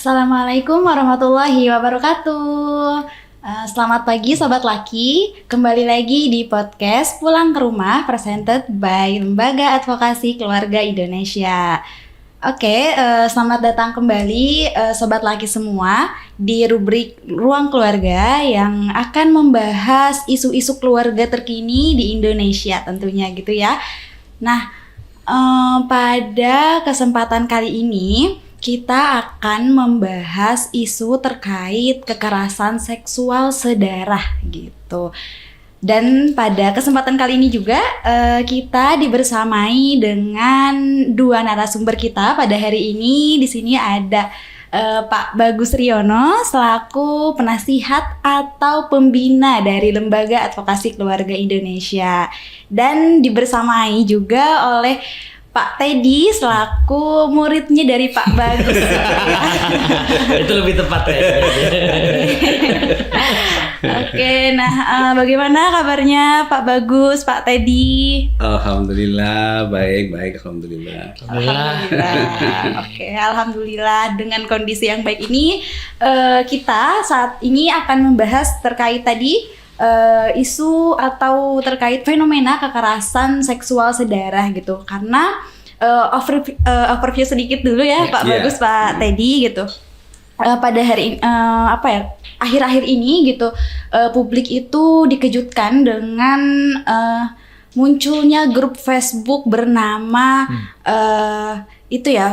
Assalamualaikum warahmatullahi wabarakatuh. Selamat pagi Sobat Laki. Kembali lagi di podcast Pulang ke Rumah presented by Lembaga Advokasi Keluarga Indonesia. Oke, selamat datang kembali Sobat Laki semua di rubrik Ruang Keluarga yang akan membahas isu-isu keluarga terkini di Indonesia tentunya gitu ya. Nah, pada kesempatan kali ini kita akan membahas isu terkait kekerasan seksual sedarah gitu. Dan pada kesempatan kali ini juga kita dibersamai dengan dua narasumber kita pada hari ini. Di sini ada Pak Bagus Riono selaku penasihat atau pembina dari Lembaga Advokasi Keluarga Indonesia, dan dibersamai juga oleh Pak Teddy selaku muridnya dari Pak Bagus. Itu lebih tepat ya. Oke, nah bagaimana kabarnya Pak Bagus, Pak Teddy? Alhamdulillah, baik, alhamdulillah. Oke, alhamdulillah. Dengan kondisi yang baik ini, kita saat ini akan membahas terkait tadi isu atau terkait fenomena kekerasan seksual sedarah gitu. Karena overview sedikit dulu ya Pak Bagus, Pak Teddy gitu. Pada hari akhir-akhir ini gitu, publik itu dikejutkan dengan munculnya grup Facebook bernama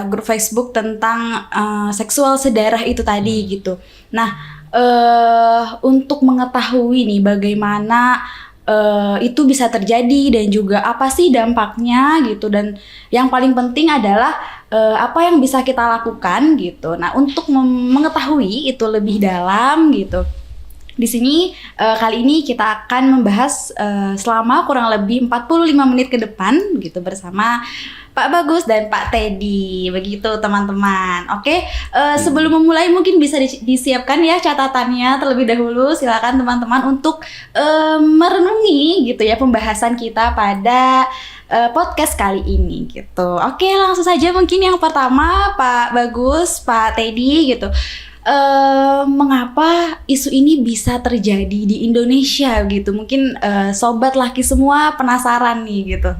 grup Facebook tentang seksual sedarah itu tadi gitu. Nah, untuk mengetahui nih bagaimana itu bisa terjadi dan juga apa sih dampaknya gitu, dan yang paling penting adalah apa yang bisa kita lakukan gitu. Nah, untuk mengetahui itu lebih dalam gitu, di sini kali ini kita akan membahas selama kurang lebih 45 menit ke depan gitu bersama Pak Bagus dan Pak Teddy, begitu teman-teman. Oke, sebelum memulai mungkin bisa disiapkan ya catatannya terlebih dahulu. Silakan teman-teman untuk merenungi gitu ya pembahasan kita pada podcast kali ini gitu. Oke, langsung saja mungkin yang pertama Pak Bagus, Pak Teddy gitu. Mengapa isu ini bisa terjadi di Indonesia gitu? Mungkin sobat laki semua penasaran nih gitu.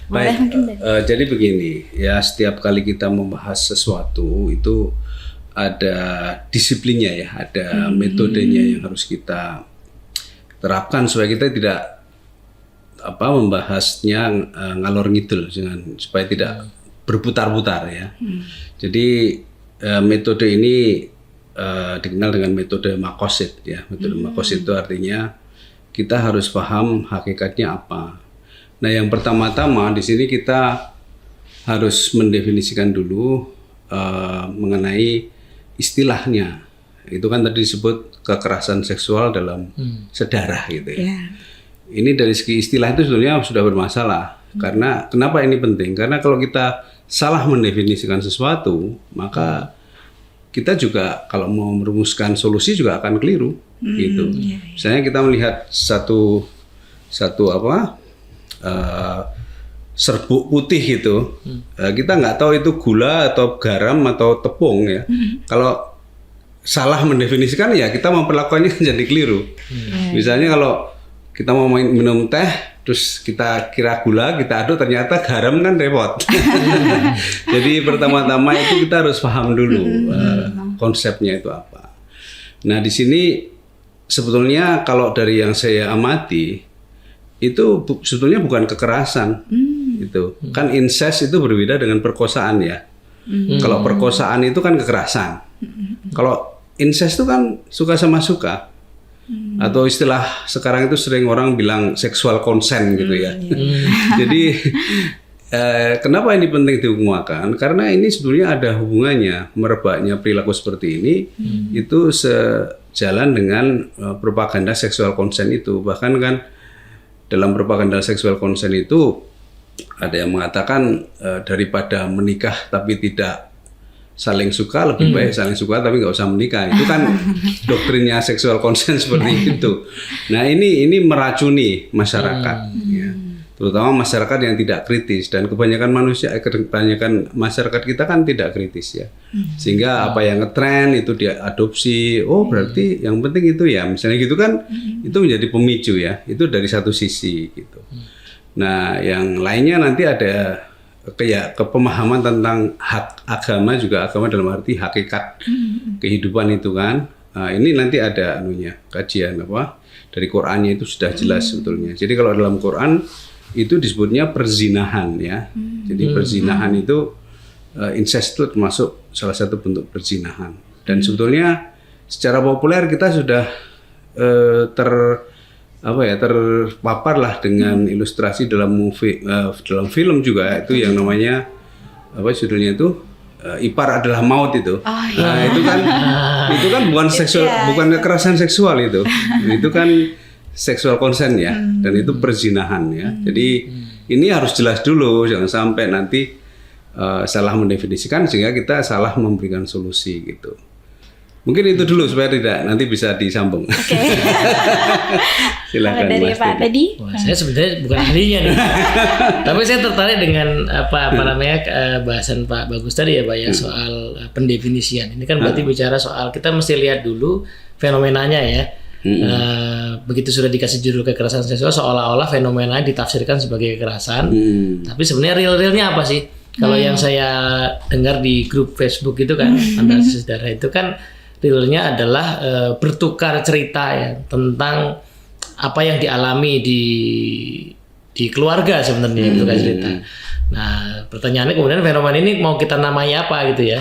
Baik, jadi begini ya, setiap kali kita membahas sesuatu itu ada disiplinnya ya, ada metodenya yang harus kita terapkan supaya kita tidak membahasnya ngalor ngidul, supaya tidak berputar-putar ya. Jadi metode ini dikenal dengan metode Makosid ya. Metode Makosid itu artinya kita harus paham hakikatnya apa. Nah, yang pertama-tama di sini kita harus mendefinisikan dulu mengenai istilahnya. Itu kan tadi disebut kekerasan seksual dalam sedarah gitu ya. Ini dari segi istilah itu sebenarnya sudah bermasalah. Karena kenapa ini penting? Karena kalau kita salah mendefinisikan sesuatu, maka kita juga kalau mau merumuskan solusi juga akan keliru gitu. Misalnya kita melihat satu serbuk putih gitu, kita nggak tahu itu gula atau garam atau tepung ya. Kalau salah mendefinisikan ya kita memperlakukannya jadi keliru. Misalnya kalau kita mau minum teh, terus kita kira gula, kita aduk ternyata garam, kan repot. Jadi pertama-tama itu kita harus paham dulu konsepnya itu apa. Nah, di sini sebetulnya kalau dari yang saya amati itu sebetulnya bukan kekerasan. Itu kan incest itu berbeda dengan perkosaan ya. Kalau perkosaan itu kan kekerasan. Kalau incest itu kan suka sama suka. Atau istilah sekarang itu sering orang bilang sexual consent gitu ya. Jadi kenapa ini penting dimuatkan? Karena ini sebetulnya ada hubungannya, merebaknya perilaku seperti ini itu sejalan dengan propaganda sexual consent itu. Bahkan kan dalam propaganda sexual consent itu ada yang mengatakan daripada menikah tapi tidak saling suka, lebih baik saling suka tapi nggak usah menikah. Itu kan doktrinnya sexual consent seperti itu. Nah, ini meracuni masyarakat ya. terutama masyarakat yang tidak kritis, dan kebanyakan masyarakat kita kan tidak kritis ya, sehingga apa yang ngetren itu dia adopsi. Oh berarti yang penting itu ya, misalnya gitu kan, itu menjadi pemicu ya. Itu dari satu sisi gitu. Nah yang lainnya nanti ada kayak kepemahaman tentang hak agama juga, agama dalam arti hakikat kehidupan itu kan. Nah, ini nanti ada kajian dari Qur'annya itu sudah jelas sebetulnya. Jadi kalau dalam Qur'an itu disebutnya perzinahan ya. Jadi perzinahan itu incest itu termasuk salah satu bentuk perzinahan. Dan sebetulnya secara populer kita sudah terpapar lah dengan ilustrasi dalam dalam film juga, itu yang namanya judulnya itu Ipar Adalah Maut itu. Nah, itu kan bukan seksual, bukan kekerasan seksual itu. Itu kan seksual consent ya, dan itu perzinahan ya. Jadi ini harus jelas dulu, jangan sampai nanti salah mendefinisikan sehingga kita salah memberikan solusi gitu. Mungkin itu dulu supaya tidak nanti bisa disambung. Oke. Silakan dari Mas Pak Teddy. Wah, saya sebenarnya bukan ahlinya nih. Tapi saya tertarik dengan apa namanya bahasan Pak Bagus tadi ya Pak ya, soal pendefinisian. Ini kan berarti bicara soal kita mesti lihat dulu fenomenanya ya. Begitu sudah dikasih judul kekerasan seksual, seolah-olah fenomena ditafsirkan sebagai kekerasan. Tapi sebenarnya realnya apa sih? Kalau yang saya dengar di grup Facebook itu kan, antara saudara itu kan realnya adalah bertukar cerita ya tentang apa yang dialami di keluarga sebenarnya, bertukar cerita. Nah, pertanyaannya kemudian fenomena ini mau kita namai apa gitu ya?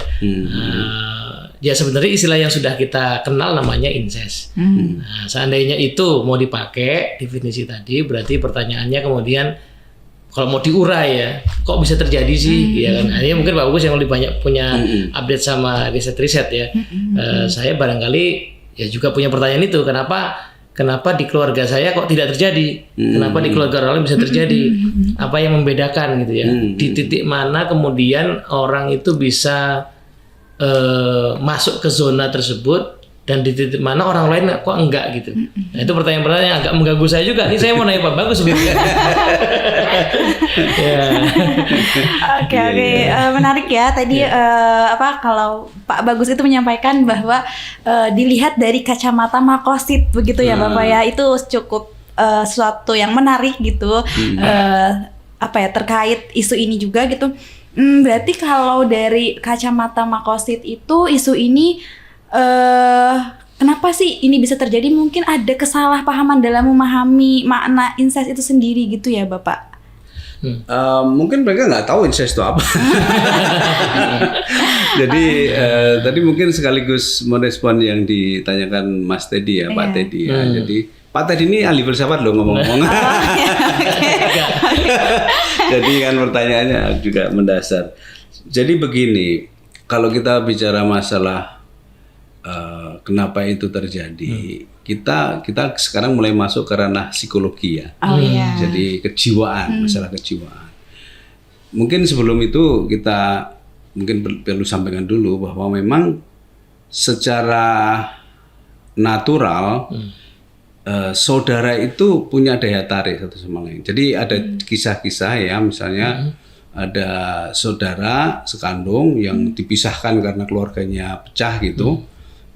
Ya sebenarnya istilah yang sudah kita kenal namanya incest. Nah, seandainya itu mau dipakai definisi tadi, berarti pertanyaannya kemudian kalau mau diurai ya, kok bisa terjadi sih? Ya kan? Ini mungkin Pak Bagus yang lebih banyak punya update sama riset-riset ya. Saya barangkali ya juga punya pertanyaan itu, kenapa di keluarga saya kok tidak terjadi? Kenapa di keluarga orang lain bisa terjadi? Apa yang membedakan gitu ya? Di titik mana kemudian orang itu bisa masuk ke zona tersebut, dan di titik mana orang lain kok enggak gitu. Nah, itu pertanyaan-pertanyaan yang agak mengganggu saya juga. Ini saya mau nanya Pak Bagus sebenarnya. Oke. Menarik ya tadi kalau Pak Bagus itu menyampaikan bahwa dilihat dari kacamata makosid begitu ya Bapak ya, itu cukup sesuatu yang menarik gitu. Terkait isu ini juga gitu. Berarti kalau dari kacamata makosid itu isu ini kenapa sih ini bisa terjadi? Mungkin ada kesalahpahaman dalam memahami makna incest itu sendiri gitu ya Bapak? Mungkin mereka nggak tahu incest itu apa. Jadi tadi mungkin sekaligus merespon yang ditanyakan Mas Teddy ya, Pak Teddy ya. Jadi Pak Teddy ini ahli filsafat loh ngomong-ngomong. Jadi kan pertanyaannya juga mendasar. Jadi begini, kalau kita bicara masalah kenapa itu terjadi, kita sekarang mulai masuk ke ranah psikologi ya. Jadi kejiwaan, masalah kejiwaan. Mungkin sebelum itu kita perlu sampaikan dulu bahwa memang secara natural saudara itu punya daya tarik satu sama lain. Jadi ada kisah-kisah ya, misalnya ada saudara sekandung yang dipisahkan karena keluarganya pecah gitu.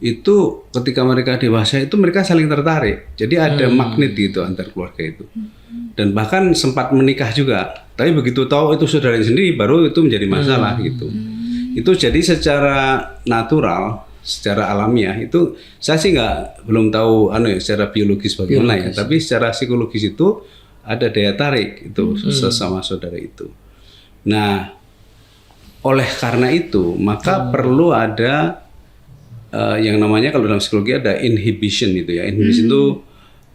Itu ketika mereka dewasa itu mereka saling tertarik. Jadi ada magnet gitu antar keluarga itu. Dan bahkan sempat menikah juga. Tapi begitu tahu itu saudaranya sendiri baru itu menjadi masalah gitu. Itu jadi secara natural, secara alamiah itu saya sih belum tahu secara biologis bagaimana ya, tapi secara psikologis itu ada daya tarik itu sesama saudara itu. Nah, oleh karena itu maka perlu ada yang namanya kalau dalam psikologi ada inhibition itu ya. Inhibition itu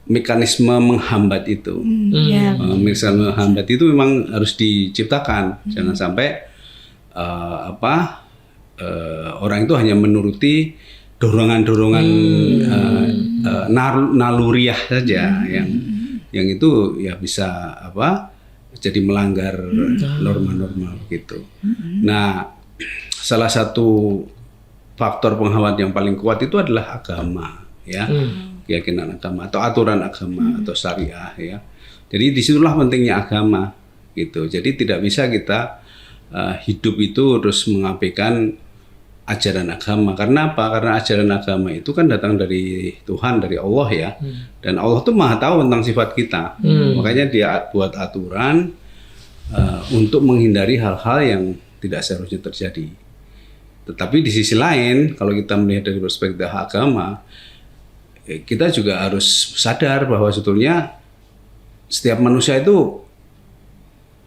mekanisme menghambat itu. Mekanisme menghambat itu memang harus diciptakan. Jangan sampai orang itu hanya menuruti dorongan-dorongan naluriah saja yang itu ya bisa jadi melanggar norma-norma gitu. Nah, salah satu faktor penghambat yang paling kuat itu adalah agama ya, keyakinan agama atau aturan agama atau syariah ya. Jadi disitulah pentingnya agama gitu. Jadi tidak bisa kita hidup itu terus mengabaikan ajaran agama. Karena apa? Karena ajaran agama itu kan datang dari Tuhan, dari Allah ya. Dan Allah tuh maha tahu tentang sifat kita. Makanya dia buat aturan untuk menghindari hal-hal yang tidak seharusnya terjadi. Tetapi di sisi lain, kalau kita melihat dari perspektif agama, kita juga harus sadar bahwa sebetulnya setiap manusia itu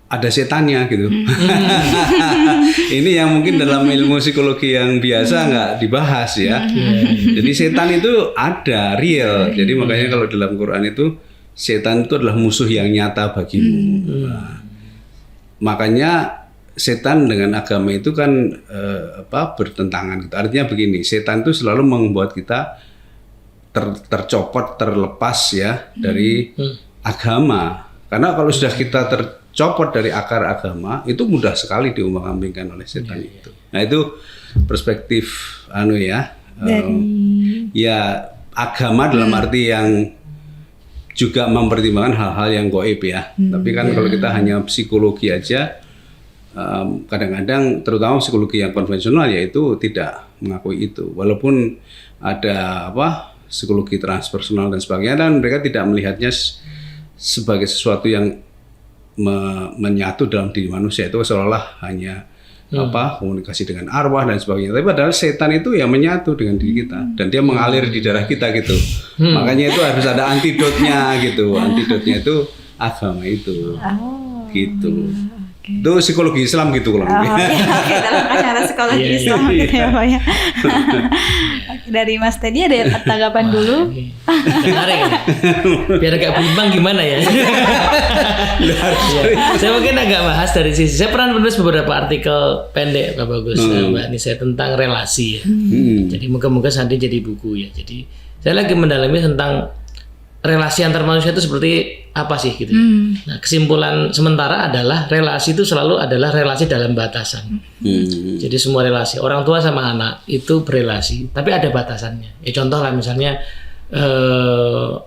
ada setannya gitu. Ini yang mungkin dalam ilmu psikologi yang biasa nggak dibahas ya. Jadi setan itu ada, real. Jadi makanya kalau dalam Quran itu setan itu adalah musuh yang nyata bagimu. Nah, makanya setan dengan agama itu kan bertentangan gitu. Artinya begini, setan itu selalu membuat kita tercopot, terlepas ya dari agama. Karena kalau sudah kita tercopot dari akar agama, itu mudah sekali diumbang-ambingkan oleh setan itu. Nah, itu perspektif ya agama dalam arti yang juga mempertimbangkan hal-hal yang gaib ya. Tapi kan kalau kita hanya psikologi aja, kadang-kadang terutama psikologi yang konvensional yaitu tidak mengakui itu. Walaupun ada psikologi transpersonal dan sebagainya, dan mereka tidak melihatnya sebagai sesuatu yang menyatu dalam diri manusia, itu seolah-olah hanya komunikasi dengan arwah dan sebagainya. Tapi padahal setan itu ya menyatu dengan diri kita dan dia mengalir di darah kita gitu. Makanya itu harus ada antidotnya gitu. Antidotnya itu agama itu. Gitu. Itu psikologi Islam gitu kalau dalam kacamata psikologi Islam gitu ya Pak ya. Dari Mas Teddy ada tanggapan dulu? Menarik ya. Biar agak berimbang gimana ya. Saya mungkin agak bahas dari sisi, saya pernah menulis beberapa artikel pendek Pak Bagus, Mbak Nisa, tentang relasi ya. Jadi moga-moga nanti jadi buku ya. Jadi saya lagi mendalami tentang relasi antar manusia itu seperti apa sih gitu. Nah, kesimpulan sementara adalah relasi itu selalu adalah relasi dalam batasan. Jadi semua relasi orang tua sama anak itu berelasi, tapi ada batasannya. Ya contoh lah misalnya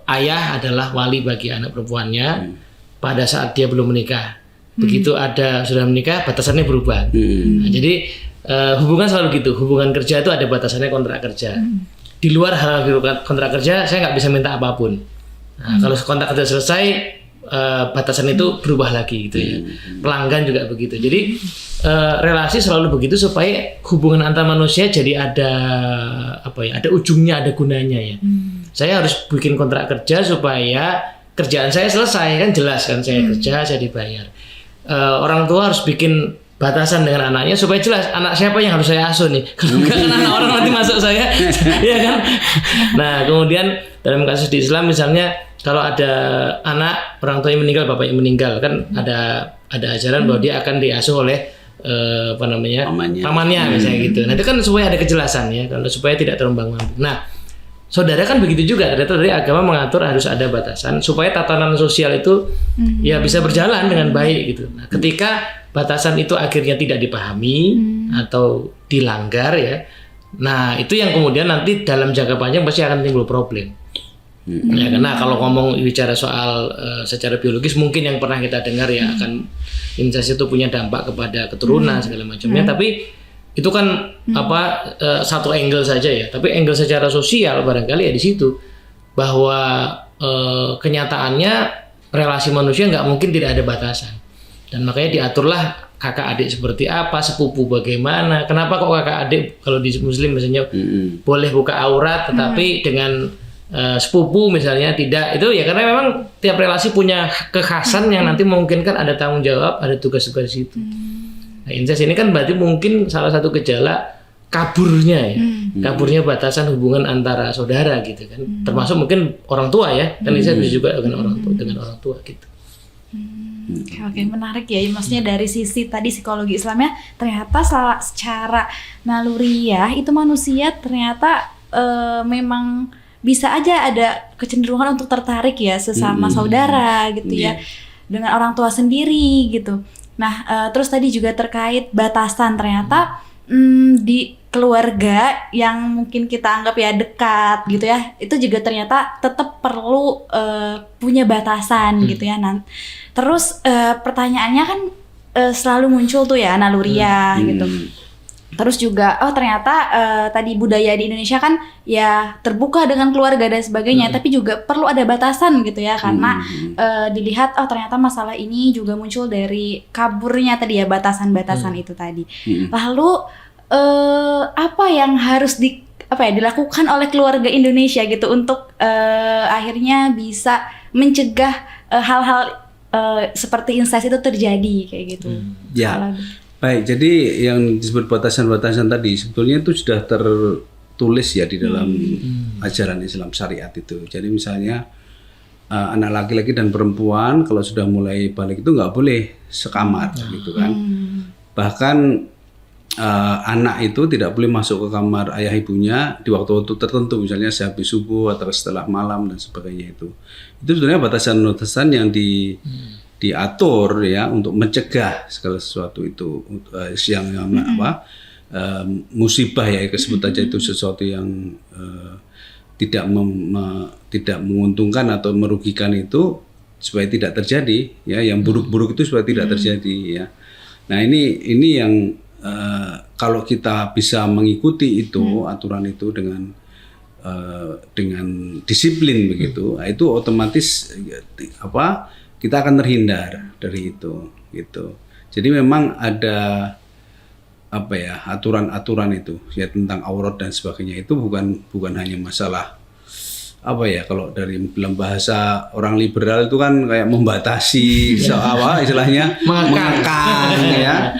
ayah adalah wali bagi anak perempuannya pada saat dia belum menikah. Begitu sudah menikah, batasannya berubah. Nah, jadi hubungan selalu gitu. Hubungan kerja itu ada batasannya, kontrak kerja. Di luar hal kontrak kerja saya nggak bisa minta apapun. Nah, kalau kontrak kerja selesai, batasan itu berubah lagi gitu ya. Pelanggan juga begitu. Jadi relasi selalu begitu supaya hubungan antar manusia jadi ada ada ujungnya, ada gunanya ya. Saya harus bikin kontrak kerja supaya kerjaan saya selesai, kan jelas kan, saya kerja, saya dibayar. Orang tua harus bikin batasan dengan anaknya supaya jelas anak siapa yang harus saya asuh nih. Kalau enggak kan anak orang nanti masuk saya, ya kan. Nah, kemudian dalam kasus di Islam misalnya kalau ada anak orang tuanya meninggal, bapaknya meninggal, kan ada ajaran bahwa dia akan diasuh oleh pamannya misalnya gitu. Nah, itu kan supaya ada kejelasan ya, kalau supaya tidak terombang-ambing. Nah, saudara kan begitu juga, dari agama mengatur harus ada batasan supaya tatanan sosial itu ya bisa berjalan dengan baik gitu. Nah, ketika batasan itu akhirnya tidak dipahami atau dilanggar ya, nah itu yang kemudian nanti dalam jangka panjang pasti akan timbul problem. Ya, karena kalau ngomong bicara soal secara biologis mungkin yang pernah kita dengar ya akan insest itu punya dampak kepada keturunan segala macamnya, tapi itu kan satu angle saja ya. Tapi angle secara sosial barangkali ya di situ bahwa kenyataannya relasi manusia nggak mungkin tidak ada batasan, dan makanya diaturlah kakak adik seperti apa, sepupu bagaimana. Kenapa kok kakak adik kalau di Muslim misalnya boleh buka aurat, tetapi dengan sepupu misalnya tidak, itu ya karena memang tiap relasi punya kekhasan yang nanti memungkinkan ada tanggung jawab, ada tugas-tugas di situ. Nah, incest ini kan berarti mungkin salah satu gejala kaburnya ya, kaburnya batasan hubungan antara saudara gitu kan, termasuk mungkin orang tua ya, kan incest bisa juga dengan orang tua gitu. Oke, menarik ya. Maksudnya dari sisi tadi psikologi Islamnya ternyata secara naluriah itu manusia ternyata memang bisa aja ada kecenderungan untuk tertarik ya sesama saudara gitu ya, dengan orang tua sendiri gitu. Nah, terus tadi juga terkait batasan, ternyata di keluarga yang mungkin kita anggap ya dekat gitu ya, itu juga ternyata tetap perlu punya batasan gitu ya. Terus pertanyaannya kan selalu muncul tuh ya naluriah gitu. Terus juga ternyata tadi budaya di Indonesia kan ya terbuka dengan keluarga dan sebagainya, tapi juga perlu ada batasan gitu ya, karena dilihat ternyata masalah ini juga muncul dari kaburnya tadi ya batasan-batasan itu tadi. Lalu apa yang harus dilakukan oleh keluarga Indonesia gitu untuk akhirnya bisa mencegah hal-hal seperti incest itu terjadi kayak gitu. Ya. Baik, jadi yang disebut batasan-batasan tadi sebetulnya itu sudah tertulis ya di dalam ajaran Islam syariat itu. Jadi misalnya anak laki-laki dan perempuan kalau sudah mulai balik itu nggak boleh sekamar gitu kan. Bahkan anak itu tidak boleh masuk ke kamar ayah ibunya di waktu-waktu tertentu, misalnya sehabis subuh atau setelah malam dan sebagainya itu. Itu sebenarnya batasan-batasan yang diatur ya untuk mencegah segala sesuatu itu yang musibah ya, sebut aja itu sesuatu yang tidak menguntungkan atau merugikan itu supaya tidak terjadi ya, yang buruk-buruk itu supaya tidak terjadi ya. Nah ini yang kalau kita bisa mengikuti itu aturan itu dengan disiplin begitu, itu otomatis kita akan terhindar dari itu gitu. Jadi memang ada aturan-aturan itu ya tentang aurat dan sebagainya, itu bukan hanya masalah kalau dari dalam bahasa orang liberal itu kan kayak membatasi istilahnya mengekang ya,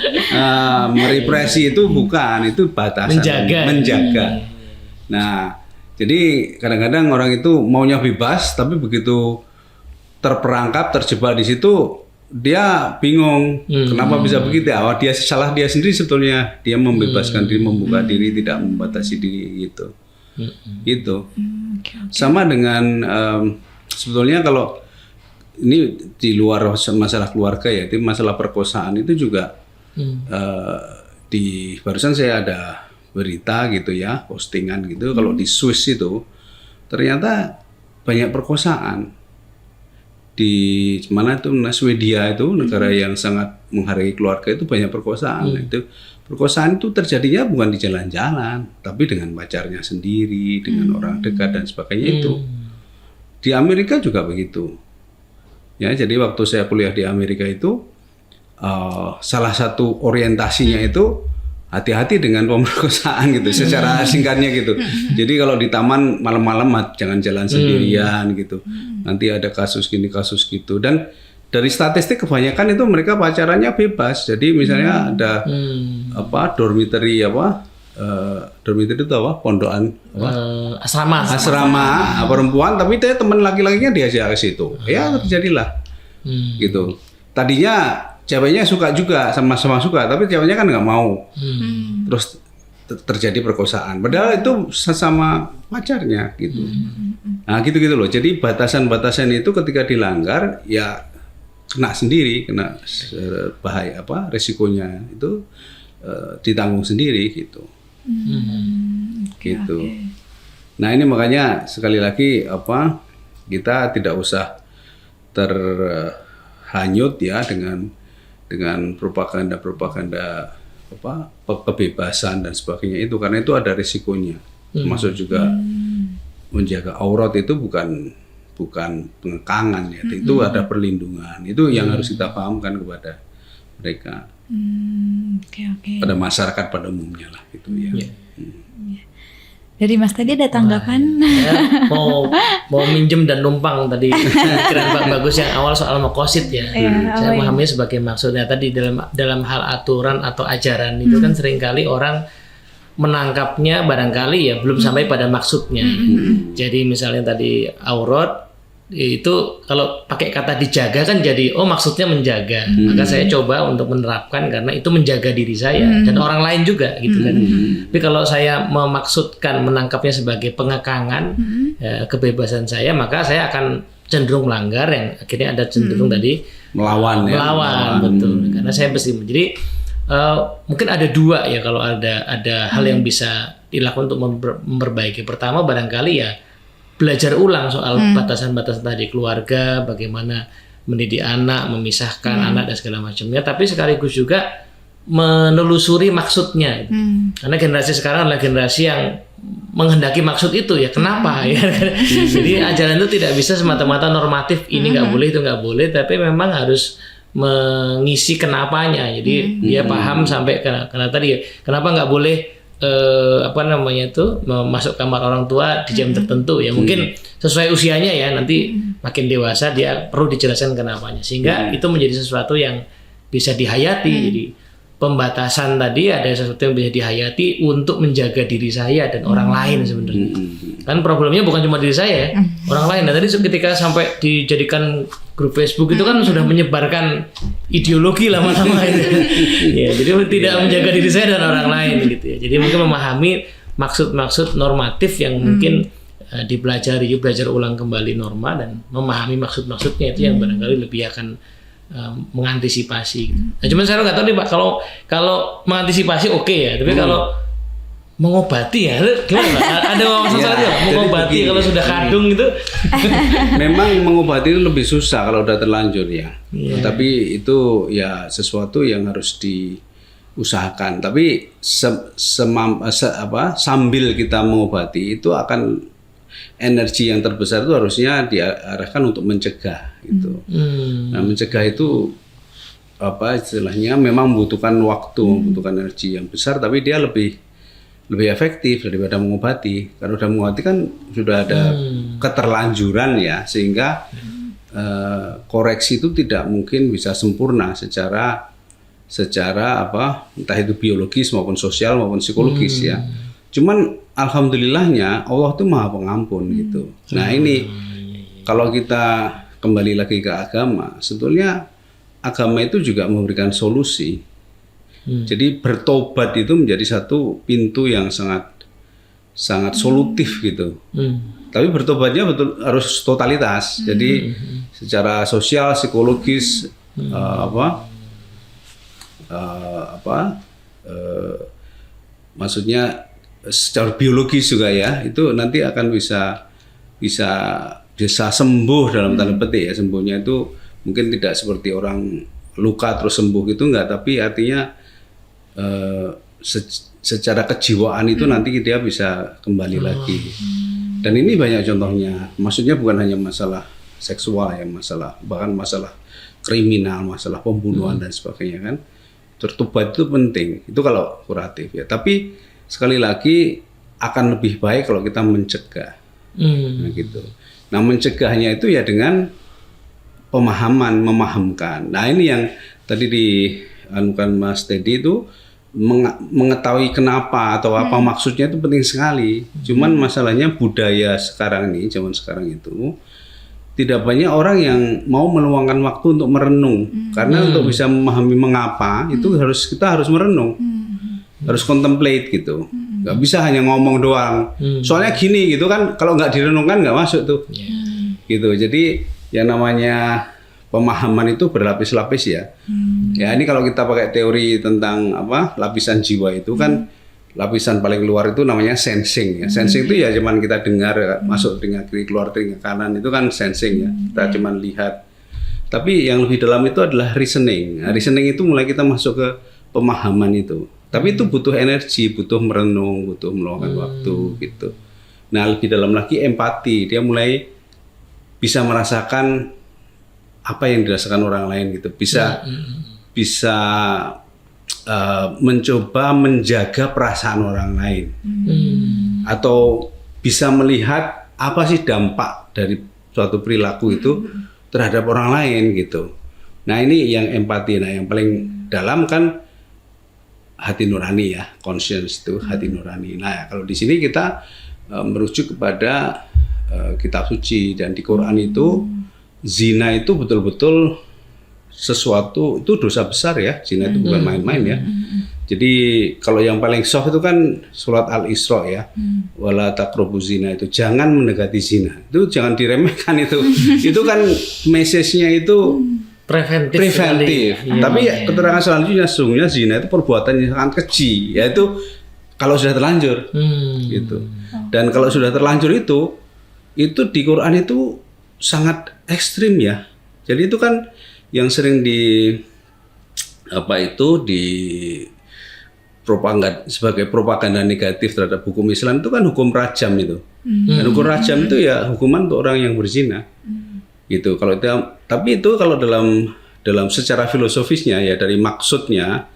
merepresi, itu bukan, itu batasan, menjaga. Nah, jadi kadang-kadang orang itu maunya bebas, tapi begitu terperangkap, terjebak di situ, dia bingung kenapa bisa begitu ya. Dia salah dia sendiri sebetulnya, dia membebaskan diri, membuka diri, tidak membatasi diri gitu. Gitu. Sama dengan sebetulnya kalau ini di luar masalah keluarga ya, itu masalah perkosaan itu juga barusan saya ada berita gitu ya, postingan gitu, kalau di Swiss itu ternyata banyak perkosaan. Di mana itu, Swedia itu negara yang sangat menghargai keluarga, itu banyak perkosaan. Itu perkosaan itu terjadinya bukan di jalan-jalan, tapi dengan pacarnya sendiri, dengan orang dekat dan sebagainya itu. Di Amerika juga begitu. Ya, jadi waktu saya kuliah di Amerika itu salah satu orientasinya itu hati-hati dengan pemerkosaan gitu, secara singkatnya gitu. Jadi kalau di taman malam-malam jangan jalan sendirian gitu. Nanti ada kasus gini, kasus gitu. Dan dari statistik kebanyakan itu mereka pacarannya bebas. Jadi misalnya ada dormitory dormitory itu pondokan asrama perempuan, tapi dia teman laki-lakinya diajak ke situ. Ya terjadilah gitu. Tadinya ceweknya suka juga, sama-sama suka, tapi ceweknya kan nggak mau. Terus terjadi perkosaan. Padahal itu sesama pacarnya gitu. Nah gitu-gitu loh. Jadi batasan-batasan itu ketika dilanggar ya kena sendiri, kena bahaya resikonya itu ditanggung sendiri gitu. Gitu. Nah ini makanya sekali lagi kita tidak usah terhanyut ya dengan propaganda kebebasan dan sebagainya itu, karena itu ada risikonya. Termasuk juga menjaga aurat itu bukan pengekangan ya, itu ada perlindungan. Itu yang harus kita pahamkan kepada mereka, pada masyarakat pada umumnya lah gitu ya. Dari Mas tadi ada tanggapan? Mau minjem dan numpang tadi pikiran Pak Bagus yang awal soal makosid ya. Saya memahaminya sebagai maksudnya tadi dalam hal aturan atau ajaran itu kan seringkali orang menangkapnya barangkali ya belum sampai pada maksudnya. Jadi misalnya tadi aurat itu kalau pakai kata dijaga kan jadi maksudnya menjaga. Maka saya coba untuk menerapkan karena itu menjaga diri saya dan orang lain juga gitu kan. Tapi kalau saya memaksudkan menangkapnya sebagai pengekangan kebebasan saya, maka saya akan cenderung melanggar, yang akhirnya ada cenderung tadi melawan betul. Karena saya jadi mungkin ada dua ya kalau ada hal yang bisa dilakukan untuk memperbaiki. Pertama barangkali ya belajar ulang soal batasan-batasan tadi, keluarga, bagaimana mendidik anak, memisahkan anak dan segala macamnya. Tapi sekaligus juga menelusuri maksudnya. Karena generasi sekarang adalah generasi yang menghendaki maksud itu ya. Kenapa ya? Jadi ajaran itu tidak bisa semata-mata normatif, ini nggak boleh, itu nggak boleh, tapi memang harus mengisi kenapanya. Jadi dia paham sampai karena tadi kenapa nggak boleh masuk kamar orang tua di jam tertentu ya, mungkin sesuai usianya ya, nanti makin dewasa dia perlu dijelaskan kenapanya, sehingga itu menjadi sesuatu yang bisa dihayati. Jadi pembatasan tadi ada sesuatu yang bisa dihayati untuk menjaga diri saya dan orang lain sebenarnya. Kan problemnya bukan cuma diri saya ya, orang lain. Dan tadi ketika sampai dijadikan grup Facebook itu kan sudah menyebarkan ideologi lama-lama itu. Ya, jadi tidak menjaga diri saya dan orang lain gitu ya. Jadi mungkin memahami maksud-maksud normatif yang mungkin dipelajari, belajar ulang kembali norma dan memahami maksud-maksudnya itu yang barangkali lebih akan mengantisipasi. Nah, cuman saya nggak tahu nih Pak, kalau mengantisipasi oke ya, tapi kalau mengobati ya gimana Pak? Ada masalah ya, mengobati kalau sudah kadung gitu. Memang mengobati itu lebih susah kalau udah terlanjur ya. Tapi itu ya sesuatu yang harus diusahakan. Tapi sambil kita mengobati itu akan energi yang terbesar itu harusnya diarahkan untuk mencegah gitu. Nah, mencegah itu istilahnya memang membutuhkan waktu, membutuhkan energi yang besar, tapi dia lebih efektif daripada mengobati. Karena sudah mengobati kan sudah ada keterlanjuran ya, sehingga koreksi itu tidak mungkin bisa sempurna secara entah itu biologis maupun sosial maupun psikologis ya. Cuman alhamdulillahnya Allah itu Maha Pengampun gitu. Nah ini kalau kita kembali lagi ke agama, sebetulnya agama itu juga memberikan solusi. Jadi bertobat itu menjadi satu pintu yang sangat solutif gitu. Tapi bertobatnya betul harus totalitas. Jadi secara sosial, psikologis, maksudnya secara biologis juga ya, itu nanti akan bisa sembuh dalam tanda petik ya. Sembuhnya itu mungkin tidak seperti orang luka terus sembuh gitu enggak, tapi artinya secara kejiwaan itu nanti dia bisa kembali lagi. Dan ini banyak contohnya. Maksudnya bukan hanya masalah seksual ya, bahkan masalah kriminal, masalah pembunuhan dan sebagainya kan. Bertobat itu penting. Itu kalau kuratif ya. Tapi sekali lagi akan lebih baik kalau kita mencegah. Nah, gitu. Nah, mencegahnya itu ya dengan memahamkan. Nah, ini yang tadi dianukan Mas Teddy itu mengetahui kenapa atau apa maksudnya itu penting sekali. Cuman masalahnya budaya sekarang ini, zaman sekarang itu tidak banyak orang yang mau meluangkan waktu untuk merenung. Karena untuk bisa memahami mengapa itu kita harus merenung. Harus contemplate gitu, nggak bisa hanya ngomong doang. Soalnya gini gitu kan, kalau nggak direnungkan nggak masuk tuh, gitu. Jadi yang namanya pemahaman itu berlapis-lapis ya. Ya ini kalau kita pakai teori tentang lapisan jiwa itu kan, lapisan paling luar itu namanya sensing ya. Sensing itu ya cuman kita dengar, masuk telinga kiri, keluar telinga kanan, itu kan sensing ya. Kita cuman lihat. Tapi yang lebih dalam itu adalah reasoning. Nah, reasoning itu mulai kita masuk ke pemahaman itu. Tapi itu butuh energi, butuh merenung, butuh meluangkan waktu gitu. Nah, lebih dalam lagi empati. Dia mulai bisa merasakan apa yang dirasakan orang lain gitu. Bisa mencoba menjaga perasaan orang lain. Atau bisa melihat apa sih dampak dari suatu perilaku itu terhadap orang lain gitu. Nah, ini yang empati. Nah, yang paling dalam kan hati nurani ya, conscience itu hati nurani. Nah, kalau di sini kita merujuk kepada kitab suci, dan di Quran itu zina itu betul-betul sesuatu, itu dosa besar ya. Zina itu bukan main-main ya. Jadi kalau yang paling soft itu kan surat Al-Isra ya, wala taqrabu zina, itu jangan mendekati zina. Itu jangan diremehkan itu. Itu kan message-nya itu preventif. preventif. Iya. Tapi keterangan selanjutnya sesungguhnya zina itu perbuatan yang sangat keji, yaitu kalau sudah terlanjur gitu. Dan kalau sudah terlanjur itu di Quran itu sangat ekstrim ya. Jadi itu kan yang sering di sebagai propaganda negatif terhadap hukum Islam itu kan hukum rajam itu. Dan hukum rajam itu ya hukuman untuk orang yang berzina. Gitu. Tapi itu kalau dalam secara filosofisnya ya dari maksudnya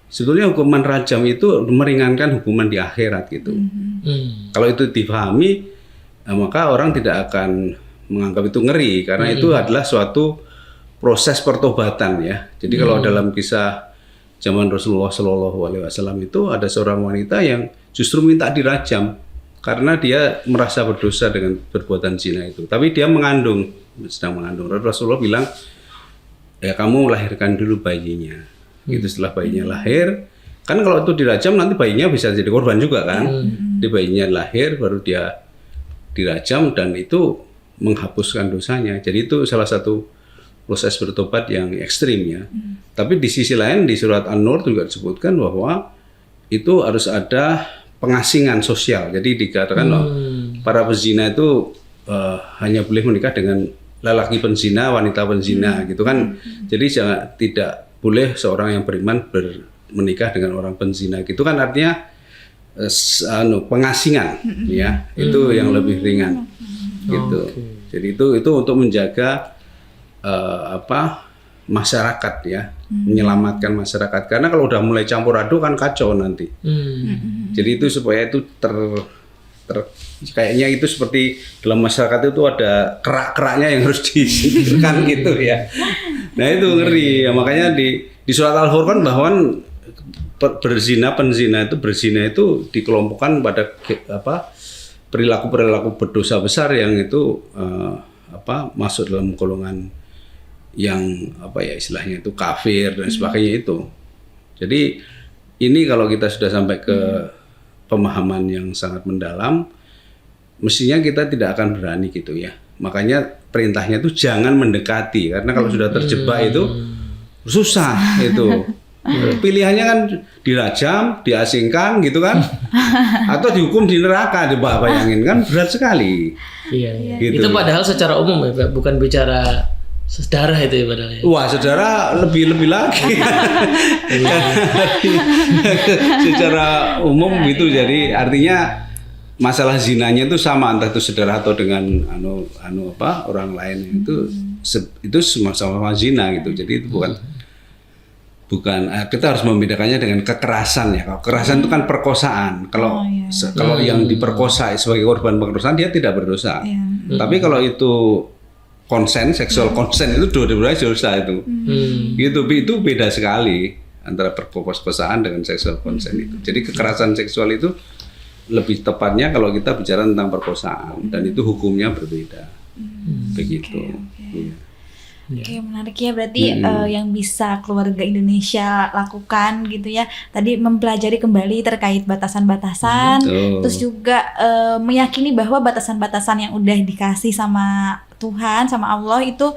sebetulnya hukuman rajam itu meringankan hukuman di akhirat gitu. Kalau itu dipahami maka orang tidak akan menganggap itu ngeri karena itu adalah suatu proses pertobatan ya. Jadi kalau dalam kisah zaman Rasulullah SAW itu ada seorang wanita yang justru minta dirajam karena dia merasa berdosa dengan perbuatan zina itu. Tapi dia sedang mengandung. Rasulullah bilang, ya kamu lahirkan dulu bayinya. Itu setelah bayinya lahir, kan kalau itu dirajam nanti bayinya bisa jadi korban juga kan. Di bayinya lahir baru dia dirajam dan itu menghapuskan dosanya. Jadi itu salah satu proses bertobat yang ekstrim ya. Tapi di sisi lain di surat An-Nur juga disebutkan bahwa itu harus ada pengasingan sosial. Jadi dikatakan para pezina itu hanya boleh menikah dengan lelaki penzina, wanita penzina gitu kan. Jadi tidak boleh seorang yang beriman menikah dengan orang penzina gitu kan, artinya pengasingan ya. Itu yang lebih ringan gitu. Jadi itu untuk menjaga masyarakat ya, menyelamatkan masyarakat. Karena kalau udah mulai campur aduk kan kacau nanti. Jadi itu supaya itu kayaknya itu seperti dalam masyarakat itu ada kerak-keraknya yang harus disingkirkan gitu ya. Nah itu ngeri ya, makanya di surat Al-Furqan bahwa penzina itu dikelompokkan pada perilaku berdosa besar yang itu masuk dalam golongan yang istilahnya itu kafir dan sebagainya itu. Jadi ini kalau kita sudah sampai ke pemahaman yang sangat mendalam, mestinya kita tidak akan berani gitu ya. Makanya perintahnya itu jangan mendekati, karena kalau sudah terjebak itu susah itu. Pilihannya kan dirajam, diasingkan gitu kan, atau dihukum di neraka, bayangin kan berat sekali. Iya. Gitu. Itu padahal secara umum ya, bukan bicara sedarah itu ya padahal ya. Wah, saudara lebih lagi. Secara umum gitu, jadi artinya masalah zinanya itu sama entah itu saudara atau dengan orang lain itu sama-sama zina gitu. Jadi itu bukan kita harus membedakannya dengan kekerasan ya. Kalau kekerasan itu kan perkosaan. Kalau yang diperkosa sebagai korban perkosaan dia tidak berdosa. Tapi kalau itu seksual consent itu dua-duanya dosa itu. Itu beda sekali antara perkosaan dengan seksual consent itu. Jadi kekerasan seksual itu lebih tepatnya kalau kita bicara tentang perkosaan dan itu hukumnya berbeda. Begitu. Oke, menarik ya, berarti yang bisa keluarga Indonesia lakukan gitu ya. Tadi mempelajari kembali terkait batasan-batasan, terus juga meyakini bahwa batasan-batasan yang udah dikasih sama Tuhan, sama Allah itu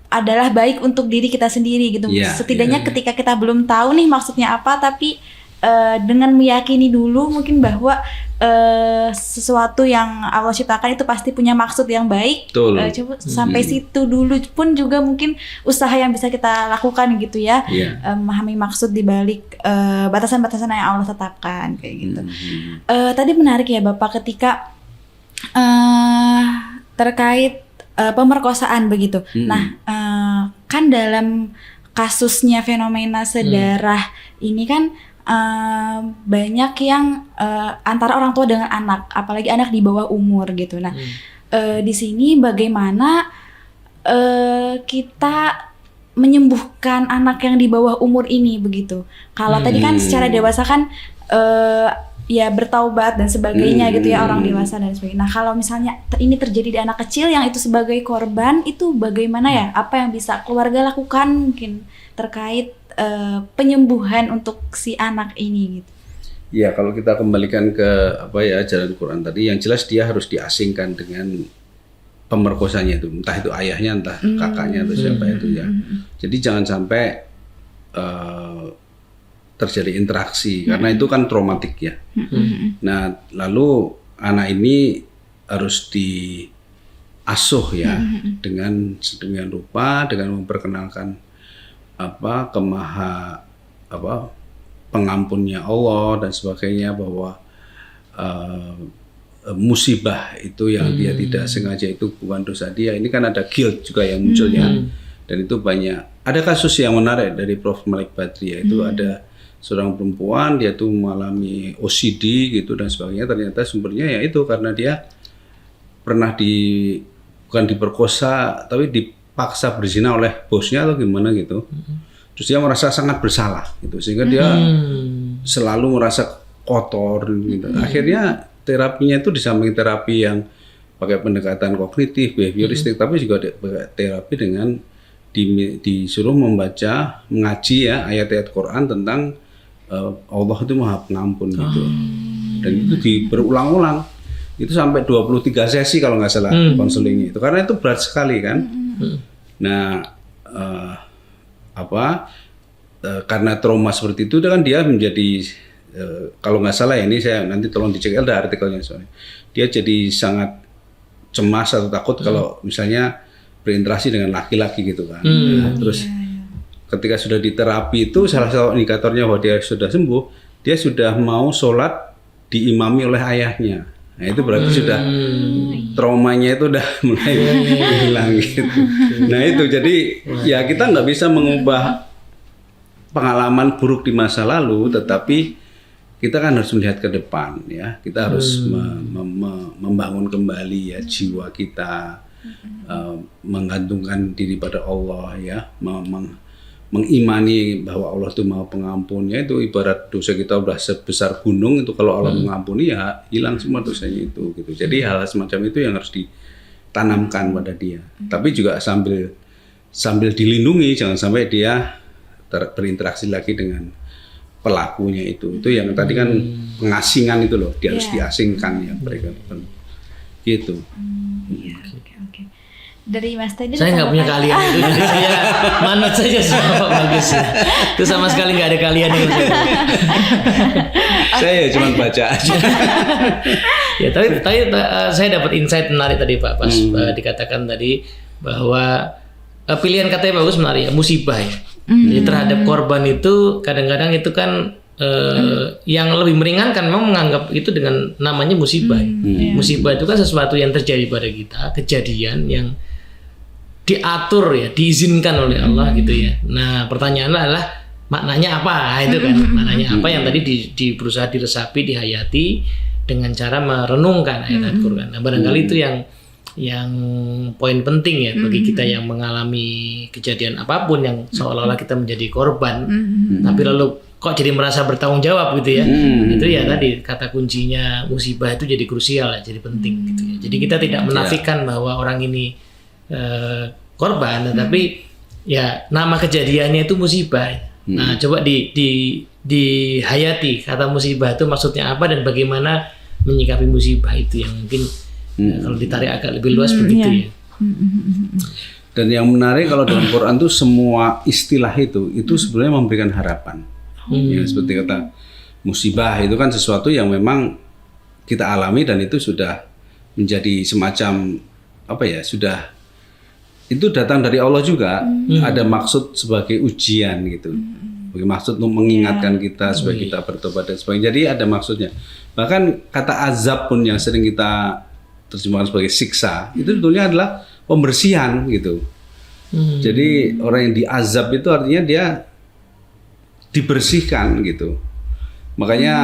adalah baik untuk diri kita sendiri gitu. Setidaknya ketika kita belum tahu nih maksudnya apa, tapi dengan meyakini dulu mungkin bahwa sesuatu yang Allah ciptakan itu pasti punya maksud yang baik. Coba sampai situ dulu pun juga mungkin usaha yang bisa kita lakukan gitu ya. Memahami maksud di balik batasan-batasan yang Allah tetapkan kayak gitu. Tadi menarik ya Bapak ketika terkait pemerkosaan begitu. Nah, kan dalam kasusnya fenomena sedarah ini kan banyak yang antara orang tua dengan anak, apalagi anak di bawah umur gitu. Nah, di sini bagaimana kita menyembuhkan anak yang di bawah umur ini begitu? Kalau tadi kan secara dewasa kan ya bertaubat dan sebagainya gitu ya, orang dewasa dan sebagainya. Nah, kalau misalnya ini terjadi di anak kecil yang itu sebagai korban, itu bagaimana ya? Apa yang bisa keluarga lakukan mungkin terkait penyembuhan untuk si anak ini gitu? Ya, kalau kita kembalikan ke ajaran Quran tadi, yang jelas dia harus diasingkan dengan pemerkosanya itu, entah itu ayahnya, entah kakaknya atau siapa itu ya. Jadi jangan sampai terjadi interaksi karena itu kan traumatik ya. Nah, lalu anak ini harus diasuh ya dengan sedemikian rupa dengan memperkenalkan pengampunnya Allah dan sebagainya, bahwa musibah itu yang dia tidak sengaja itu bukan dosa dia. Ini kan ada guilt juga yang muncul ya. Dan itu banyak. Ada kasus yang menarik dari Prof. Malik Badri, yaitu ada seorang perempuan, dia tuh mengalami OCD gitu dan sebagainya. Ternyata sumbernya ya itu karena dia pernah bukan diperkosa tapi dipaksa berzina oleh bosnya atau gimana gitu. Terus dia merasa sangat bersalah gitu, sehingga dia selalu merasa kotor gitu. Akhirnya terapinya itu di samping terapi yang pakai pendekatan kognitif, behavioristik, tapi juga terapi dengan disuruh membaca, mengaji ya ayat-ayat Quran tentang Allah itu Maha Pengampun gitu. Dan itu berulang-ulang. Itu sampai 23 sesi kalau nggak salah konseling itu. Karena itu berat sekali kan. Nah, karena trauma seperti itu kan dia menjadi kalau nggak salah ya, ini saya nanti tolong dicek ada artikelnya soalnya. Dia jadi sangat cemas atau takut kalau misalnya berinteraksi dengan laki-laki gitu kan. Nah, terus ketika sudah di terapi itu salah satu indikatornya bahwa dia sudah sembuh, dia sudah mau sholat diimami oleh ayahnya. Nah itu berarti sudah traumanya itu udah mulai hilang gitu. Nah itu jadi ya kita nggak bisa mengubah pengalaman buruk di masa lalu, tetapi kita kan harus melihat ke depan ya. Kita harus membangun kembali ya jiwa kita, menggantungkan diri pada Allah ya, mengimani bahwa Allah itu Maha Pengampun. Ya itu ibarat dosa kita udah sebesar gunung, itu kalau Allah mengampuni ya hilang semua dosanya itu gitu. Jadi hal semacam itu yang harus ditanamkan pada dia. Tapi juga sambil dilindungi, jangan sampai dia berinteraksi lagi dengan pelakunya itu. Itu yang tadi kan pengasingan itu loh, dia harus diasingkan ya mereka gitu. Oke. Dari Mas Teddy saya nggak punya keahlian itu, jadi saya manut saja sama Pak Bagus. Itu sama sekali nggak ada keahlian itu. Saya cuma baca aja. Ya, tapi saya dapat insight menarik tadi Pak, pas dikatakan tadi bahwa pilihan katanya bagus menarik ya, musibah ya. Jadi terhadap korban itu kadang-kadang itu kan yang lebih meringankan memang menganggap itu dengan namanya musibah. Musibah itu kan sesuatu yang terjadi pada kita, kejadian yang diatur ya, diizinkan oleh Allah gitu ya. Nah pertanyaannya adalah maknanya apa? Itu kan maknanya apa yang tadi berusaha diresapi, dihayati dengan cara merenungkan ayat-ayat Quran. Nah barangkali itu yang poin penting ya bagi kita yang mengalami kejadian apapun yang seolah-olah kita menjadi korban, tapi lalu kok jadi merasa bertanggung jawab gitu ya. Itu ya tadi kata kuncinya musibah itu jadi krusial ya, jadi penting gitu ya. Jadi kita tidak menafikan bahwa orang ini korban, tetapi ya nama kejadiannya itu musibah. Nah coba dihayati kata musibah itu maksudnya apa dan bagaimana menyikapi musibah itu yang mungkin kalau ditarik agak lebih luas begitu ya. Dan yang menarik kalau dalam Quran tuh semua istilah itu sebenarnya memberikan harapan. Ya, seperti kata musibah itu kan sesuatu yang memang kita alami dan itu sudah menjadi semacam sudah itu datang dari Allah juga. Ada maksud sebagai ujian gitu. Sebagai maksud untuk mengingatkan kita supaya kita bertobat dan sebagainya. Jadi ada maksudnya. Bahkan kata azab pun yang sering kita terjemahkan sebagai siksa itu sebetulnya adalah pembersihan gitu. Jadi orang yang diazab itu artinya dia dibersihkan gitu. Makanya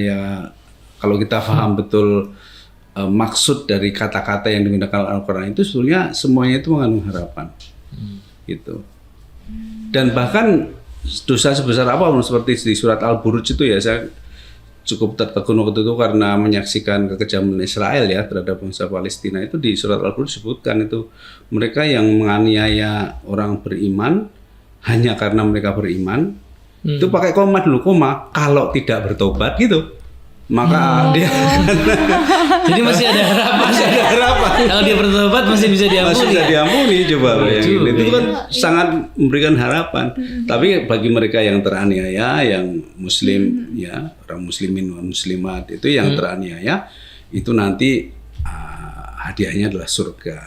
ya kalau kita paham betul maksud dari kata-kata yang digunakan Al-Quran itu sebetulnya semuanya itu mengandung harapan gitu. Dan bahkan dosa sebesar apapun seperti di surat Al-Buruj itu ya, saya cukup tertegun waktu itu karena menyaksikan kekejaman Israel ya terhadap bangsa Palestina. Itu di surat Al-Buruj disebutkan itu mereka yang menganiaya orang beriman hanya karena mereka beriman, itu pakai koma dulu, kalau tidak bertobat gitu. maka dia Jadi masih ada harapan. masih ada harapan. Kalau dia bertobat masih bisa diampuni. Masih bisa diampuni, coba bayangin. Betul. Itu kan sangat memberikan harapan. Tapi bagi mereka yang teraniaya, yang muslim ya, orang muslimin dan muslimat itu yang teraniaya, itu nanti hadiahnya adalah surga.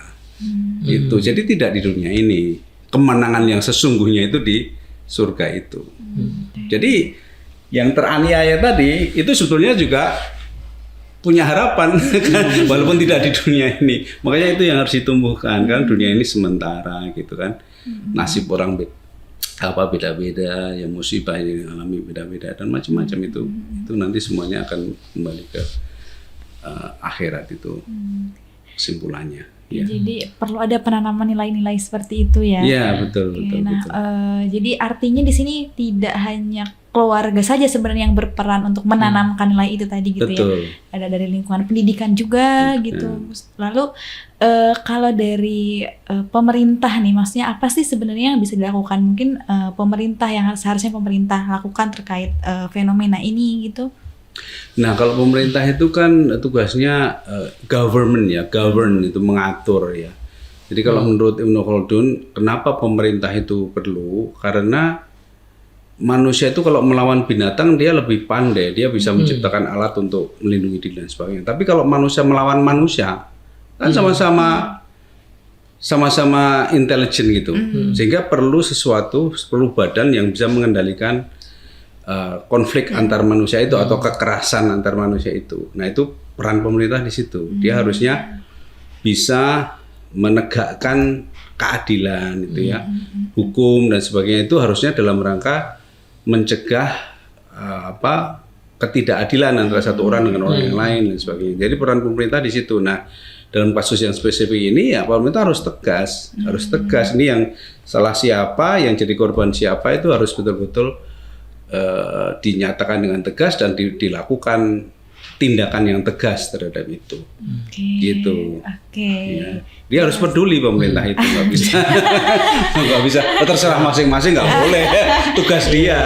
Itu. Jadi tidak di dunia ini. Kemenangan yang sesungguhnya itu di surga itu. Jadi yang teraniaya tadi itu sebetulnya juga punya harapan kan, walaupun tidak di dunia ini. Makanya itu yang harus ditumbuhkan kan, dunia ini sementara gitu kan. Nasib orang beda-beda, ya musibah yang alami beda-beda dan macam-macam itu nanti semuanya akan kembali ke akhirat itu kesimpulannya. Ya. Jadi perlu ada penanaman nilai-nilai seperti itu ya. Iya betul. Nah, jadi artinya di sini tidak hanya keluarga saja sebenarnya yang berperan untuk menanamkan nilai itu tadi gitu Betul. ya. Ada dari lingkungan pendidikan juga gitu. Lalu kalau dari pemerintah nih, maksudnya apa sih sebenarnya yang bisa dilakukan? Mungkin pemerintah yang seharusnya pemerintah lakukan terkait fenomena ini gitu. Nah kalau pemerintah itu kan tugasnya govern itu mengatur ya. Jadi kalau menurut Ibnu Khaldun, kenapa pemerintah itu perlu? Karena manusia itu kalau melawan binatang dia lebih pandai, dia bisa menciptakan alat untuk melindungi diri dan sebagainya. Tapi kalau manusia melawan manusia, kan sama-sama intelijen gitu, sehingga perlu badan yang bisa mengendalikan konflik antar manusia itu atau kekerasan antar manusia itu. Nah itu peran pemerintah di situ. Dia harusnya bisa menegakkan keadilan itu ya, hukum dan sebagainya itu harusnya dalam rangka mencegah ketidakadilan antara satu orang dengan orang yang lain dan sebagainya. Jadi peran pemerintah di situ. Nah dalam kasus yang spesifik ini ya pemerintah harus tegas, Ini yang salah siapa, yang jadi korban siapa itu harus betul-betul dinyatakan dengan tegas dan dilakukan tindakan yang tegas terhadap itu. Gitu. Ya. Dia harus peduli pemerintah itu, nggak bisa terserah masing-masing, nggak boleh, tugas dia.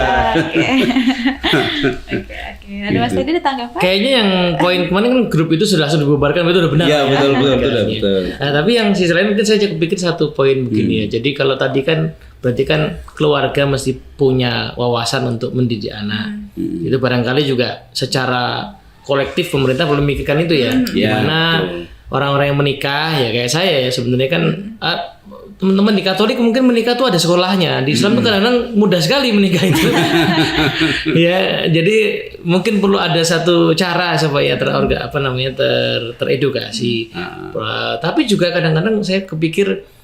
Ada Mas Teddy ada tanggapan? Kayaknya yang poin kemarin kan grup itu sudah langsung dibubarkan, itu udah benar. Iya betul. Nah, tapi yang sisi lain mungkin saya pikir satu poin begini ya. Jadi kalau tadi kan berarti kan keluarga mesti punya wawasan untuk mendidik anak. Itu barangkali juga secara kolektif pemerintah perlu memikirkan itu ya. Gimana orang-orang yang menikah ya kayak saya ya sebenarnya kan teman-teman di Katolik mungkin menikah tuh ada sekolahnya. Di Islam tuh kadang-kadang mudah sekali menikah itu. Ya, jadi mungkin perlu ada satu cara supaya teredukasi. Tapi juga kadang-kadang saya kepikir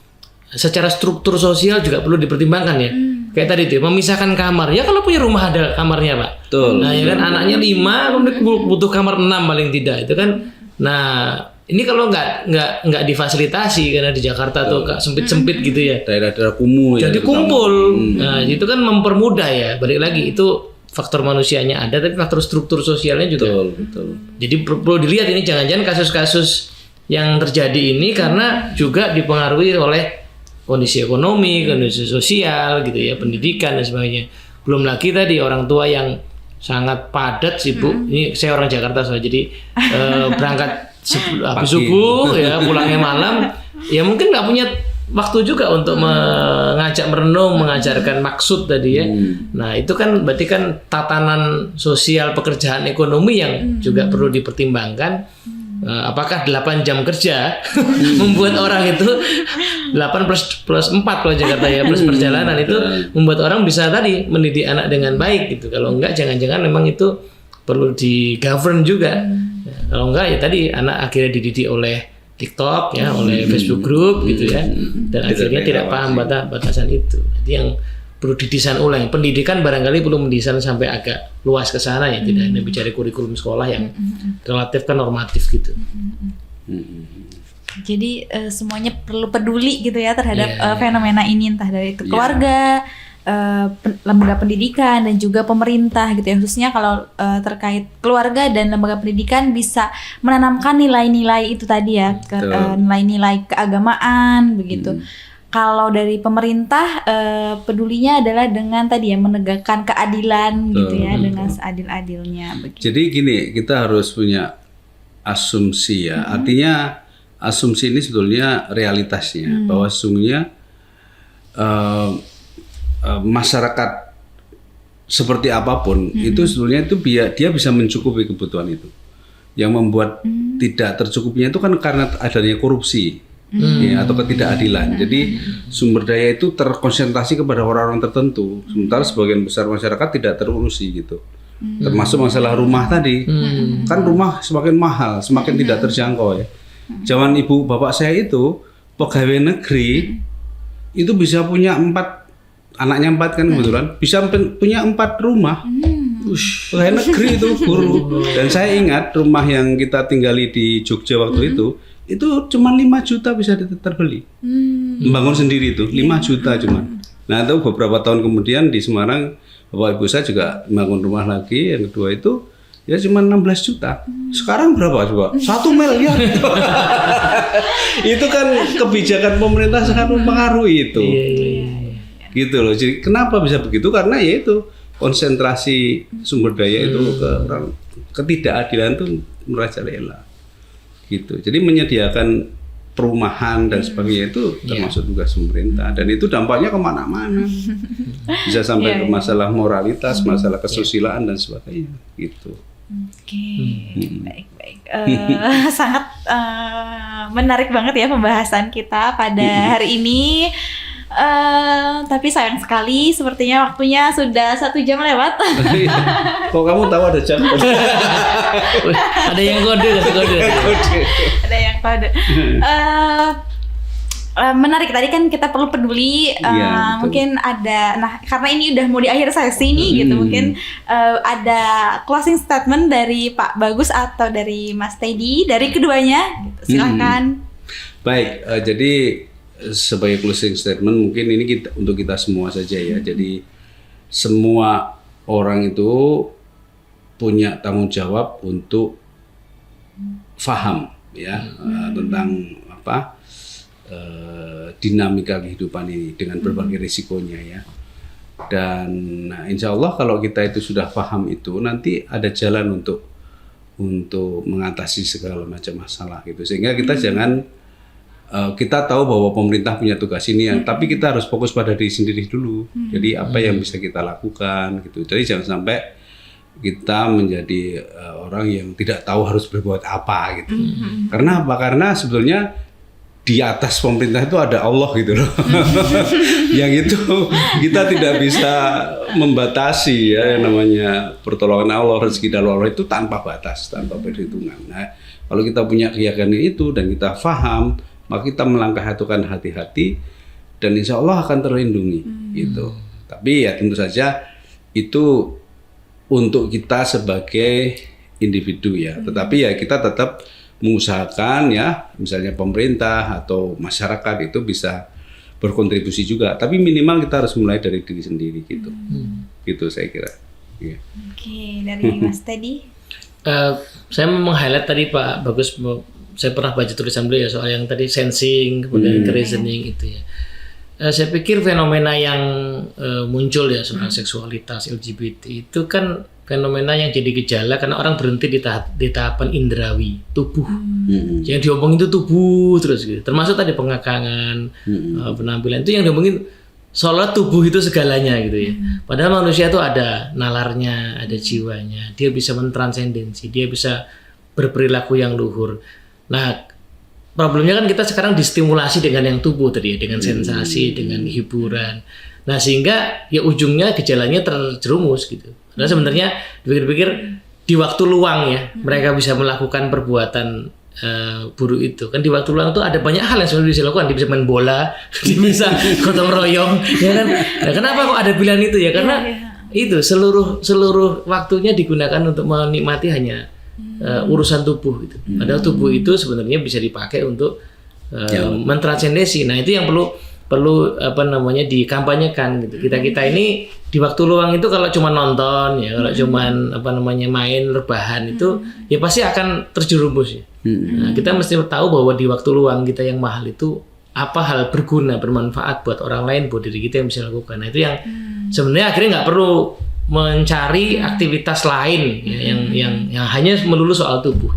secara struktur sosial juga perlu dipertimbangkan ya. Kayak tadi tuh memisahkan kamar. Ya kalau punya rumah ada kamarnya, Pak. Betul. Nah, ya kan anaknya 5, butuh kamar 6 paling tidak. Itu kan. Nah, ini kalau nggak difasilitasi karena di Jakarta tuh sempit-sempit gitu ya. Daerah-daerah kumuh ya. Jadi kumpul. Nah, itu kan mempermudah ya. Balik lagi itu faktor manusianya ada tapi faktor struktur sosialnya juga. Betul. Jadi perlu dilihat ini jangan-jangan kasus-kasus yang terjadi ini karena juga dipengaruhi oleh kondisi ekonomi, kondisi sosial gitu ya, pendidikan dan sebagainya. Belum lagi tadi orang tua yang sangat padat sibuk. Ini saya orang Jakarta soalnya jadi berangkat habis subuh ya pulangnya malam. Ya mungkin nggak punya waktu juga untuk mengajak merenung, mengajarkan maksud tadi ya. Nah itu kan berarti kan tatanan sosial pekerjaan ekonomi yang juga perlu dipertimbangkan. Apakah 8 jam kerja membuat orang itu 8 plus 4 kalau Jakarta ya plus perjalanan itu membuat orang bisa tadi mendidik anak dengan baik gitu. Kalau enggak jangan-jangan memang itu perlu di govern juga. Kalau enggak ya tadi anak akhirnya dididik oleh TikTok ya, oleh Facebook group gitu ya. Dan akhirnya tidak paham batasan itu. Jadi yang perlu didesain ulang. Pendidikan barangkali perlu mendesain sampai agak luas ke sana ya, tidak hanya bicara kurikulum sekolah yang relatif kan normatif gitu. Jadi semuanya perlu peduli gitu ya terhadap fenomena ini, entah dari itu keluarga, lembaga pendidikan dan juga pemerintah gitu ya. Khususnya kalau terkait keluarga dan lembaga pendidikan bisa menanamkan nilai-nilai itu tadi ya, nilai-nilai keagamaan begitu. kalau dari pemerintah pedulinya adalah dengan tadi ya menegakkan keadilan gitu ya, dengan seadil-adilnya begitu. Jadi gini, kita harus punya asumsi ya. Artinya asumsi ini sebetulnya realitasnya bahwa sesungguhnya masyarakat seperti apapun itu sebetulnya itu dia bisa mencukupi kebutuhan itu. Yang membuat tidak tercukupnya itu kan karena adanya korupsi. Ya, atau ketidakadilan. Jadi sumber daya itu terkonsentrasi kepada orang-orang tertentu, sementara sebagian besar masyarakat tidak terurusi gitu. Termasuk masalah rumah tadi, kan rumah semakin mahal, semakin tidak terjangkau ya. Zaman ibu bapak saya itu pegawai negeri itu bisa punya 4 anaknya 4 kan kebetulan, bisa punya 4 rumah. Pegawai negeri itu guru. Dan saya ingat rumah yang kita tinggali di Jogja waktu itu cuma 5 juta bisa terbeli. Membangun sendiri itu 5 juta cuma. Nah itu beberapa tahun kemudian di Semarang bapak ibu saya juga membangun rumah lagi, yang kedua itu ya cuma 16 juta. Sekarang berapa coba? 1 miliar. Itu kan kebijakan pemerintah sangat mempengaruhi itu. Gitu loh. Jadi kenapa bisa begitu? Karena ya itu konsentrasi sumber daya itu ke orang, ketidakadilan itu merajalela. Gitu. Jadi menyediakan perumahan dan sebagainya itu termasuk tugas pemerintah, dan itu dampaknya kemana-mana, bisa sampai ke masalah moralitas, masalah kesusilaan dan sebagainya. Gitu. Oke, baik-baik. Sangat menarik banget ya pembahasan kita pada hari ini. Tapi sayang sekali, sepertinya waktunya sudah 1 jam lewat. Kok kamu tahu ada jam? Ada yang kode. Ada yang kode. Menarik, tadi kan kita perlu peduli. Mungkin ada, nah karena ini udah mau di akhir sesi nih gitu, mungkin ada closing statement dari Pak Bagus atau dari Mas Teddy, dari keduanya gitu. Silakan. Baik, jadi sebagai closing statement mungkin ini untuk kita semua saja ya. Jadi semua orang itu punya tanggung jawab untuk faham ya tentang apa dinamika kehidupan ini dengan berbagai risikonya ya. Dan insya Allah kalau kita itu sudah paham itu, nanti ada jalan untuk mengatasi segala macam masalah gitu. Sehingga kita jangan kita tahu bahwa pemerintah punya tugas ini, tapi kita harus fokus pada diri sendiri dulu. Jadi apa yang bisa kita lakukan gitu. Jadi jangan sampai kita menjadi orang yang tidak tahu harus berbuat apa gitu. Karena apa? Karena sebetulnya di atas pemerintah itu ada Allah gitu loh. Yang itu kita tidak bisa membatasi ya, yang namanya pertolongan Allah, rezeki dari Allah itu tanpa batas, tanpa perhitungan. Nah, kalau kita punya keyakinan itu dan kita paham, maka kita melangkah hati-hati dan insya Allah akan terlindungi gitu. Tapi ya tentu saja itu untuk kita sebagai individu ya. Tetapi ya kita tetap mengusahakan ya, misalnya pemerintah atau masyarakat itu bisa berkontribusi juga. Tapi minimal kita harus mulai dari diri sendiri gitu. Gitu saya kira. Yeah. Oke, dari Mas Teddy. Saya mau meng-highlight tadi Pak Bagus, saya pernah baca tulisan beliau ya soal yang tadi sensing, kemudian reasoning itu ya. Saya pikir fenomena yang muncul ya soal seksualitas LGBT itu kan fenomena yang jadi gejala karena orang berhenti di tahapan indrawi, tubuh. Yang diomongin itu tubuh terus gitu. Termasuk tadi pengakangan, penampilan itu yang diomongin seolah tubuh itu segalanya gitu ya. Padahal manusia itu ada nalarnya, ada jiwanya. Dia bisa mentransendensi, dia bisa berperilaku yang luhur. Nah, problemnya kan kita sekarang distimulasi dengan yang tubuh tadi ya, dengan sensasi, dengan hiburan. Nah, sehingga ya ujungnya gejalanya terjerumus gitu. Karena sebenarnya dipikir-pikir di waktu luang ya, mereka bisa melakukan perbuatan buruk itu. Kan di waktu luang itu ada banyak hal yang sebenarnya bisa dilakukan. Dia bisa main bola, dia bisa gotong royong, ya kan? Nah, kenapa kok ada pilihan itu ya? Karena itu seluruh waktunya digunakan untuk menikmati hanya urusan tubuh itu. Padahal tubuh itu sebenarnya bisa dipakai untuk mentransendensi. Nah, itu yang perlu apa namanya dikampanyekan gitu. Kita ini di waktu luang itu kalau cuma nonton ya, kalau cuma apa namanya main rebahan itu ya pasti akan terjerumus ya. Nah, kita mesti tahu bahwa di waktu luang kita yang mahal itu apa hal berguna, bermanfaat buat orang lain, buat diri kita yang bisa lakukan. Nah itu yang sebenarnya akhirnya nggak perlu mencari aktivitas lain ya, yang hanya melulu soal tubuh.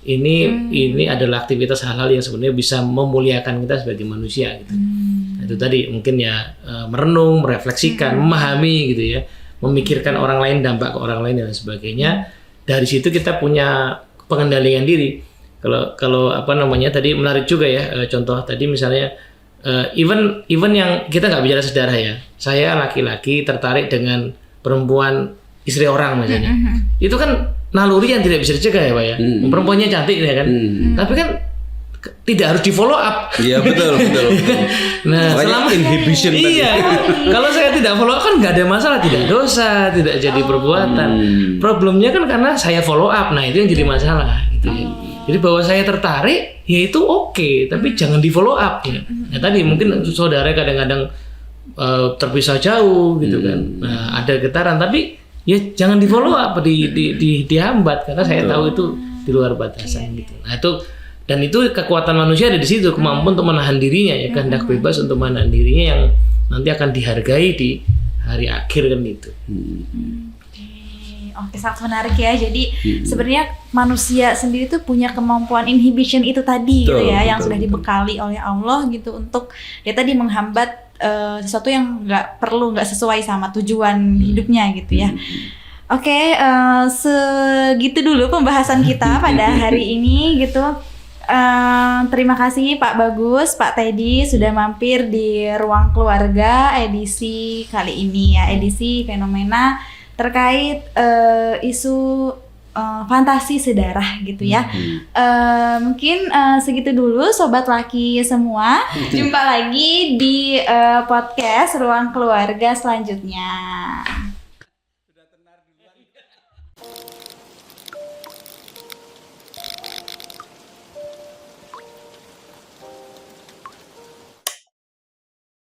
Ini adalah aktivitas hal-hal yang sebenarnya bisa memuliakan kita sebagai manusia gitu. Nah, itu tadi mungkin ya merenung, merefleksikan, memahami gitu ya, memikirkan orang lain, dampak ke orang lain dan sebagainya. Dari situ kita punya pengendalian diri. Kalau apa namanya tadi menarik juga ya, contoh tadi misalnya even yang kita nggak bicara sedarah ya, saya laki-laki tertarik dengan perempuan istri orang misalnya, itu kan naluri yang tidak bisa dicegah ya Pak ya. Perempuannya cantik ya kan, tapi kan tidak harus di follow up. Iya betul. Nah selama inhibition tadi. Iya, kalau saya tidak follow up kan nggak ada masalah, tidak dosa, tidak jadi perbuatan. Problemnya kan karena saya follow up, nah itu yang jadi masalah gitu ya. Jadi bahwa saya tertarik, ya itu oke, tapi jangan di follow up ya. Nah tadi mungkin saudara kadang-kadang terpisah jauh gitu kan, nah, ada getaran, tapi ya jangan di follow up, dihambat karena saya tahu itu di luar batasan gitu. Nah itu kekuatan manusia ada di situ, kemampuan untuk menahan dirinya ya, kehendak bebas untuk menahan dirinya yang nanti akan dihargai di hari akhir kan itu. Oke, sangat menarik ya. Jadi sebenarnya manusia sendiri tuh punya kemampuan inhibition itu tadi gitu ya, yang sudah dibekali oleh Allah gitu untuk dia tadi menghambat sesuatu yang nggak sesuai sama tujuan hidupnya gitu ya. Oke, segitu dulu pembahasan kita pada hari ini gitu. Terima kasih Pak Bagus, Pak Teddy sudah mampir di Ruang Keluarga edisi kali ini ya, edisi fenomena terkait isu fantasi sedarah gitu ya. Mungkin segitu dulu Sobat Laki semua. Jumpa lagi di podcast Ruang Keluarga selanjutnya.